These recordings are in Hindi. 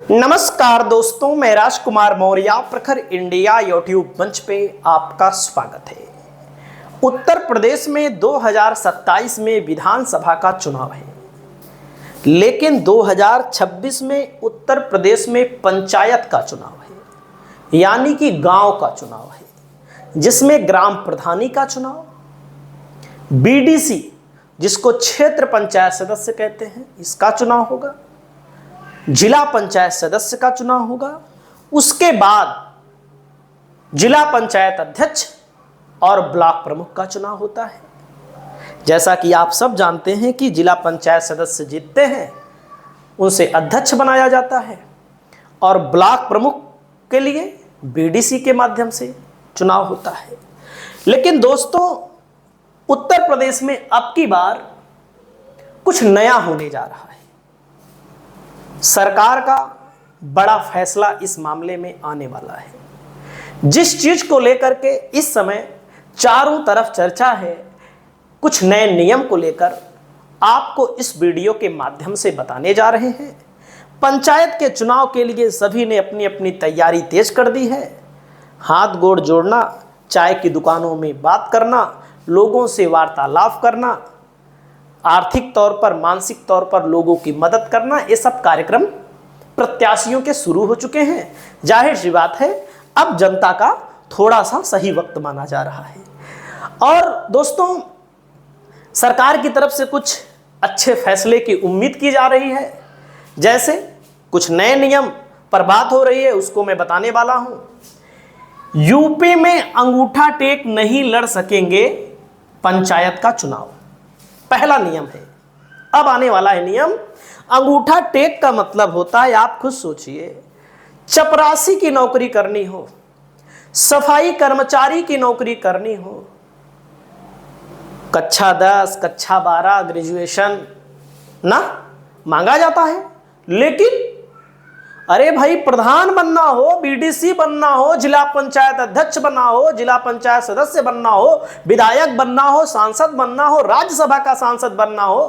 नमस्कार दोस्तों, मैं राजकुमार मौर्य प्रखर इंडिया यूट्यूब मंच पे आपका स्वागत है। उत्तर प्रदेश में 2027 में विधानसभा का चुनाव है, लेकिन 2026 में उत्तर प्रदेश में पंचायत का चुनाव है, यानी कि गांव का चुनाव है, जिसमें ग्राम प्रधानी का चुनाव, बीडीसी जिसको क्षेत्र पंचायत सदस्य कहते हैं, इसका चुनाव होगा, जिला पंचायत सदस्य का चुनाव होगा, उसके बाद जिला पंचायत अध्यक्ष और ब्लॉक प्रमुख का चुनाव होता है। जैसा कि आप सब जानते हैं कि जिला पंचायत सदस्य जीतते हैं, उनसे अध्यक्ष बनाया जाता है और ब्लॉक प्रमुख के लिए बीडीसी के माध्यम से चुनाव होता है। लेकिन दोस्तों, उत्तर प्रदेश में अब की बार कुछ नया होने जा रहा है। सरकार का बड़ा फैसला इस मामले में आने वाला है। जिस चीज को लेकर के इस समय चारों तरफ चर्चा है, कुछ नए नियम को लेकर आपको इस वीडियो के माध्यम से बताने जा रहे हैं। पंचायत के चुनाव के लिए सभी ने अपनी अपनी तैयारी तेज कर दी है। हाथ गोड़ जोड़ना, चाय की दुकानों में बात करना, लोगों से वार्तालाप करना, आर्थिक तौर पर, मानसिक तौर पर लोगों की मदद करना, ये सब कार्यक्रम प्रत्याशियों के शुरू हो चुके हैं। जाहिर सी बात है, अब जनता का थोड़ा सा सही वक्त माना जा रहा है। और दोस्तों, सरकार की तरफ से कुछ अच्छे फैसले की उम्मीद की जा रही है। जैसे कुछ नए नियम पर बात हो रही है, उसको मैं बताने वाला हूं। यूपी में अंगूठा टेक नहीं लड़ सकेंगे पंचायत का चुनाव, पहला नियम है। अब आने वाला है नियम। अंगूठा टेक का मतलब होता है, आप खुद सोचिए, चपरासी की नौकरी करनी हो, सफाई कर्मचारी की नौकरी करनी हो, कक्षा 10, कक्षा 12, ग्रेजुएशन ना मांगा जाता है। लेकिन अरे भाई, प्रधान बनना हो, बीडीसी बनना हो, जिला पंचायत अध्यक्ष बनना हो, जिला पंचायत सदस्य बनना हो, विधायक बनना हो, सांसद बनना हो, राज्यसभा का सांसद बनना हो,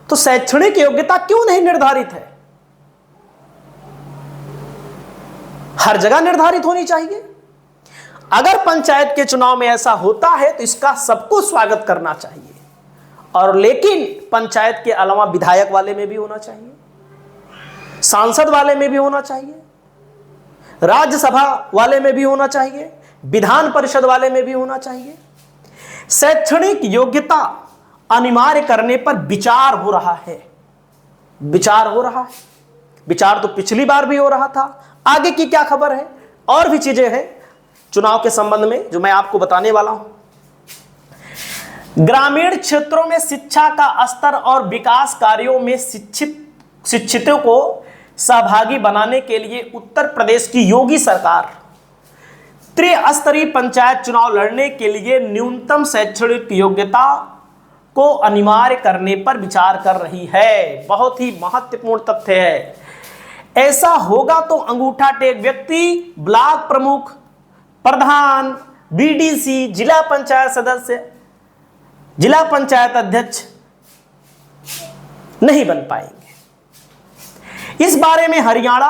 तो शैक्षणिक योग्यता क्यों नहीं निर्धारित है? हर जगह निर्धारित होनी चाहिए। अगर पंचायत के चुनाव में ऐसा होता है तो इसका सबको स्वागत करना चाहिए। और लेकिन पंचायत के अलावा विधायक वाले में भी होना चाहिए, सांसद वाले में भी होना चाहिए, राज्यसभा वाले में भी होना चाहिए, विधान परिषद वाले में भी होना चाहिए। शैक्षणिक योग्यता अनिवार्य करने पर विचार हो रहा है। विचार तो पिछली बार भी हो रहा था। आगे की क्या खबर है? और भी चीजें हैं चुनाव के संबंध में जो मैं आपको बताने वाला हूं। ग्रामीण क्षेत्रों में शिक्षा का स्तर और विकास कार्यों में शिक्षितों को सहभागी बनाने के लिए उत्तर प्रदेश की योगी सरकार त्रिस्तरीय पंचायत चुनाव लड़ने के लिए न्यूनतम शैक्षणिक योग्यता को अनिवार्य करने पर विचार कर रही है। बहुत ही महत्वपूर्ण तथ्य है। ऐसा होगा तो अंगूठा टेक व्यक्ति ब्लॉक प्रमुख, प्रधान, बीडीसी, जिला पंचायत सदस्य, जिला पंचायत अध्यक्ष नहीं बन पाएंगे। इस बारे में हरियाणा,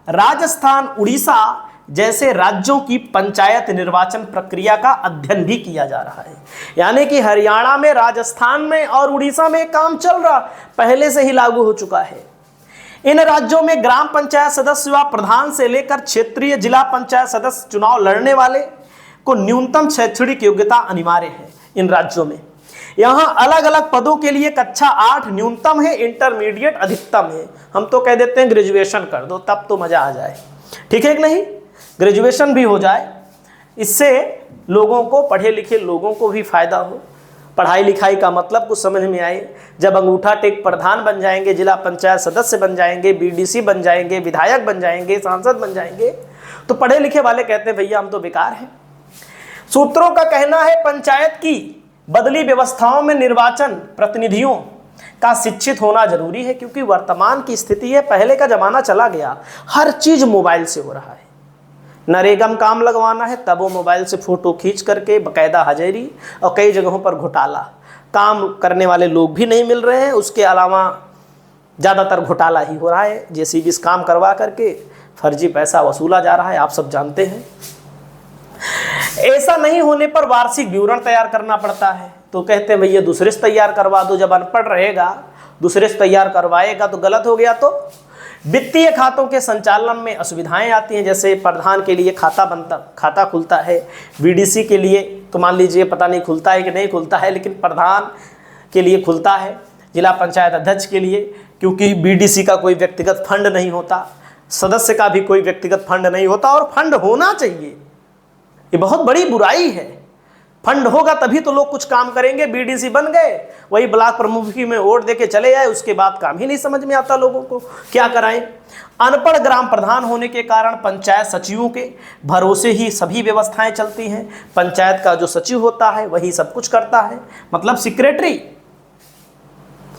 राजस्थान, उड़ीसा जैसे राज्यों की पंचायत निर्वाचन प्रक्रिया का अध्ययन भी किया जा रहा है। यानी कि हरियाणा में, राजस्थान में और उड़ीसा में काम चल रहा, पहले से ही लागू हो चुका है। इन राज्यों में ग्राम पंचायत सदस्य व प्रधान से लेकर क्षेत्रीय जिला पंचायत सदस्य चुनाव लड़ने वाले को न्यूनतम शैक्षणिक योग्यता अनिवार्य है। इन राज्यों में यहां अलग अलग पदों के लिए कक्षा 8 न्यूनतम है, इंटरमीडिएट अधिकतम है। हम तो कह देते हैं ग्रेजुएशन कर दो, तब तो मजा आ जाए। ठीक है कि नहीं? ग्रेजुएशन भी हो जाए, इससे लोगों को, पढ़े लिखे लोगों को भी फायदा हो, पढ़ाई लिखाई का मतलब कुछ समझ में आए। जब अंगूठा टेक प्रधान बन जाएंगे, जिला पंचायत सदस्य बन जाएंगे, बीडीसी बन जाएंगे, विधायक बन जाएंगे, सांसद बन जाएंगे, तो पढ़े लिखे वाले कहते हैं भैया हम तो बेकार हैं। सूत्रों का कहना है पंचायत की बदली व्यवस्थाओं में निर्वाचन प्रतिनिधियों का शिक्षित होना जरूरी है, क्योंकि वर्तमान की स्थिति है, पहले का जमाना चला गया। हर चीज मोबाइल से हो रहा है। नरेगा में काम लगवाना है, तब वो मोबाइल से फोटो खींच करके बकायदा हाजिरी, और कई जगहों पर घोटाला, काम करने वाले लोग भी नहीं मिल रहे हैं। उसके अलावा ज़्यादातर घोटाला ही हो रहा है, जेसीबी काम करवा करके फर्जी पैसा वसूला जा रहा है, आप सब जानते हैं। ऐसा नहीं होने पर वार्षिक विवरण तैयार करना पड़ता है, तो कहते हैं भैया दूसरे से तैयार करवा दो। जब अनपढ़ रहेगा दूसरे से तैयार करवाएगा तो गलत हो गया। तो वित्तीय खातों के संचालन में असुविधाएं आती हैं, जैसे प्रधान के लिए खाता खुलता है, बीडीसी के लिए तो मान लीजिए पता नहीं खुलता है कि नहीं खुलता है, लेकिन प्रधान के लिए खुलता है, जिला पंचायत अध्यक्ष के लिए, क्योंकि बीडीसी का कोई व्यक्तिगत फंड नहीं होता, सदस्य का भी कोई व्यक्तिगत फंड नहीं होता, और फंड होना चाहिए। ये बहुत बड़ी बुराई है। फंड होगा तभी तो लोग कुछ काम करेंगे। बीडीसी बन गए, वही ब्लॉक प्रमुखी में वोट देके चले जाए, उसके बाद काम ही नहीं समझ में आता लोगों को, क्या कराएं। अनपढ़ ग्राम प्रधान होने के कारण पंचायत सचिवों के भरोसे ही सभी व्यवस्थाएं चलती हैं। पंचायत का जो सचिव होता है वही सब कुछ करता है, मतलब सेक्रेटरी,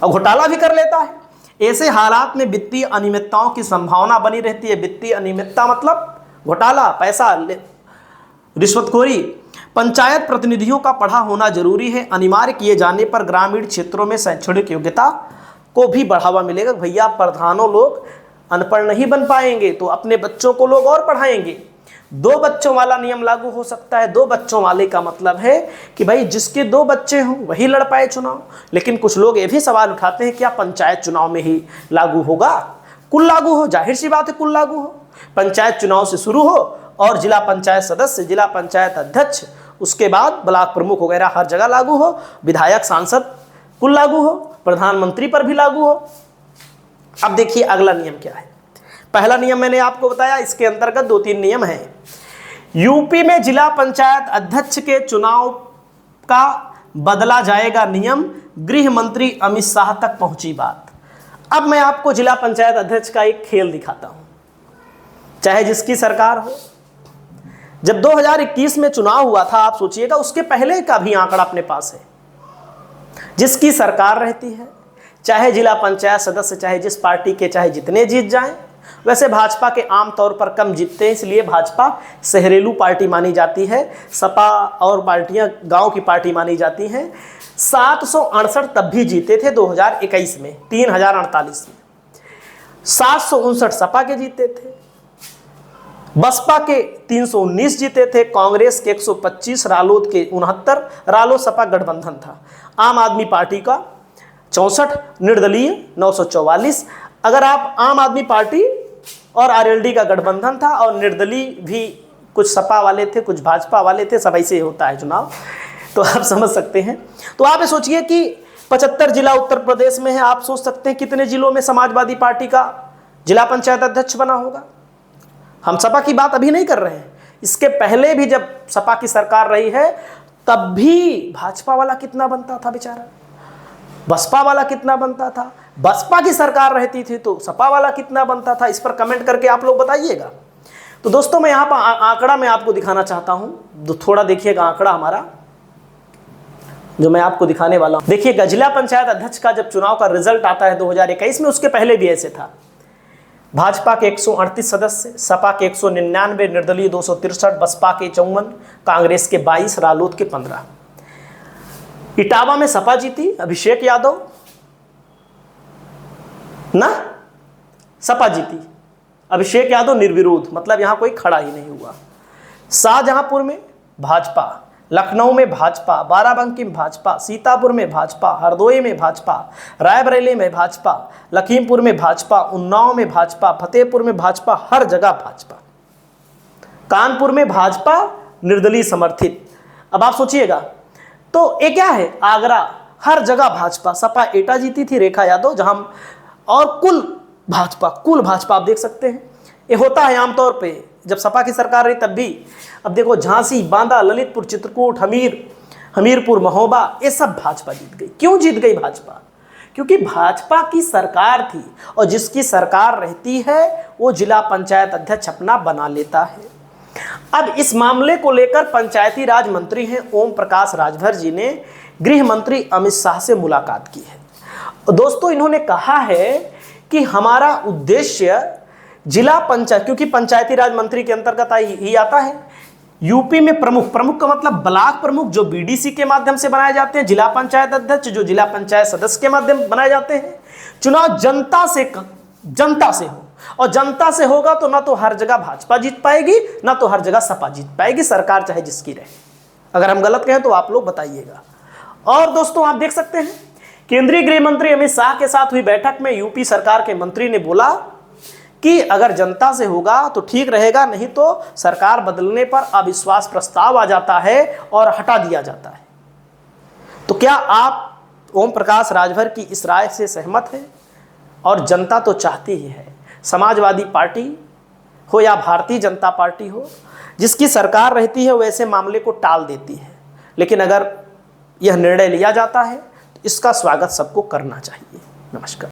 और घोटाला भी कर लेता है। ऐसे हालात में वित्तीय अनियमितताओं की संभावना बनी रहती है। वित्तीय अनियमितता मतलब घोटाला, पैसा, रिश्वतखोरी। पंचायत प्रतिनिधियों का पढ़ा होना जरूरी है। अनिवार्य किए जाने पर ग्रामीण क्षेत्रों में शैक्षणिक योग्यता को भी बढ़ावा मिलेगा। भैया प्रधानों लोग अनपढ़ नहीं बन पाएंगे तो अपने बच्चों को लोग और पढ़ाएंगे। 2 बच्चों वाला नियम लागू हो सकता है। 2 बच्चों वाले का मतलब है कि भाई जिसके 2 बच्चे हों वही लड़ पाए चुनाव। लेकिन कुछ लोग ये भी सवाल उठाते हैं क्या पंचायत चुनाव में ही लागू होगा? कुल लागू हो, जाहिर सी बात है कुल लागू हो। पंचायत चुनाव से शुरू हो और जिला पंचायत सदस्य, जिला पंचायत अध्यक्ष, उसके बाद ब्लॉक प्रमुख वगैरह हर जगह लागू हो, विधायक सांसद कुल लागू हो, प्रधानमंत्री पर भी लागू हो। अब देखिए अगला नियम क्या है। पहला नियम मैंने आपको बताया, इसके अंतर्गत 2-3 नियम हैं। यूपी में जिला पंचायत अध्यक्ष के चुनाव का बदला जाएगा नियम, गृह मंत्री अमित शाह तक पहुंची बात। अब मैं आपको जिला पंचायत अध्यक्ष का एक खेल दिखाता हूं, चाहे जिसकी सरकार हो। जब 2021 में चुनाव हुआ था, आप सोचिएगा उसके पहले का भी आंकड़ा अपने पास है। जिसकी सरकार रहती है, चाहे जिला पंचायत सदस्य चाहे जिस पार्टी के चाहे जितने जीत जाएं, वैसे भाजपा के आमतौर पर कम जीतते हैं, इसलिए भाजपा शहरेलू पार्टी मानी जाती है। सपा और पार्टियां गांव की पार्टी मानी जाती हैं। 768 तब भी जीते थे 2021 में, 3048 में 759 सपा के जीते थे, बसपा के 319 जीते थे, कांग्रेस के 125, रालोद के 69, रालो सपा गठबंधन था। आम आदमी पार्टी का 64, निर्दलीय 944। अगर आप आम आदमी पार्टी और आरएलडी का गठबंधन था, और निर्दलीय भी कुछ सपा वाले थे कुछ भाजपा वाले थे, सब ऐसे होता है चुनाव, तो आप समझ सकते हैं। तो आप ये सोचिए कि 75 जिला उत्तर प्रदेश में है, आप सोच सकते हैं कितने जिलों में समाजवादी पार्टी का जिला पंचायत अध्यक्ष बना होगा। हम सपा की बात अभी नहीं कर रहे हैं, इसके पहले भी जब सपा की सरकार रही है तब भी भाजपा वाला कितना बनता था बेचारा, बसपा वाला कितना बनता था, बसपा की सरकार रहती थी तो सपा वाला कितना बनता था। इस पर कमेंट करके आप लोग बताइएगा। तो दोस्तों मैं यहाँ पर आंकड़ा मैं आपको दिखाना चाहता हूँ, थोड़ा देखिएगा आंकड़ा हमारा जो मैं आपको दिखाने वाला हूँ। देखिएगा जिला पंचायत अध्यक्ष का जब चुनाव का रिजल्ट आता है 2021 में, उसके पहले भी ऐसे था। भाजपा के 138 सदस्य, सपा के 199, निर्दलीय 263, बसपा के 54, कांग्रेस के 22, रालोद के 15। इटावा में सपा जीती, अभिषेक यादव ना, सपा जीती, अभिषेक यादव निर्विरोध, मतलब यहां कोई खड़ा ही नहीं हुआ। शाहजहांपुर में भाजपा, लखनऊ में भाजपा, बाराबंकी में भाजपा, सीतापुर में भाजपा, हरदोई में भाजपा, रायबरेली में भाजपा, लखीमपुर में भाजपा, उन्नाव में भाजपा, फतेहपुर में भाजपा, हर जगह भाजपा। कानपुर में भाजपा निर्दलीय समर्थित। अब आप सोचिएगा तो ये क्या है, आगरा, हर जगह भाजपा। सपा एटा जीती थी, रेखा यादव, जहां, और कुल भाजपा आप देख सकते हैं। ये होता है आमतौर पे जब सपा की सरकार रही तब भी। अब देखो झांसी, बांदा, ललितपुर, चित्रकूट, हमीरपुर, महोबा, ये सब भाजपा जीत गई। क्यों जीत गई भाजपा? क्योंकि भाजपा की सरकार थी, और जिसकी सरकार रहती है वो जिला पंचायत अध्यक्ष अपना बना लेता है। अब इस मामले को लेकर पंचायती राज मंत्री हैं ओम प्रकाश राजभर जी ने गृह मंत्री अमित शाह से मुलाकात की है। दोस्तों इन्होंने कहा है कि हमारा उद्देश्य जिला पंचायत, क्योंकि पंचायती राज मंत्री के अंतर्गत ही आता है, यूपी में प्रमुख का मतलब ब्लॉक प्रमुख जो बीडीसी के माध्यम से बनाए जाते हैं, जिला पंचायत अध्यक्ष जो जिला पंचायत सदस्य के माध्यम बनाए जाते हैं, चुनाव जनता से हो, और जनता से होगा तो ना तो हर जगह भाजपा जीत पाएगी, ना तो हर जगह सपा जीत पाएगी, सरकार चाहे जिसकी रहे। अगर हम गलत कहें तो आप लोग बताइएगा। और दोस्तों आप देख सकते हैं केंद्रीय गृह मंत्री अमित शाह के साथ हुई बैठक में यूपी सरकार के मंत्री ने बोला कि अगर जनता से होगा तो ठीक रहेगा, नहीं तो सरकार बदलने पर अविश्वास प्रस्ताव आ जाता है और हटा दिया जाता है। तो क्या आप ओम प्रकाश राजभर की इस राय से सहमत हैं? और जनता तो चाहती ही है, समाजवादी पार्टी हो या भारतीय जनता पार्टी हो, जिसकी सरकार रहती है वैसे मामले को टाल देती है, लेकिन अगर यह निर्णय लिया जाता है तो इसका स्वागत सबको करना चाहिए। नमस्कार।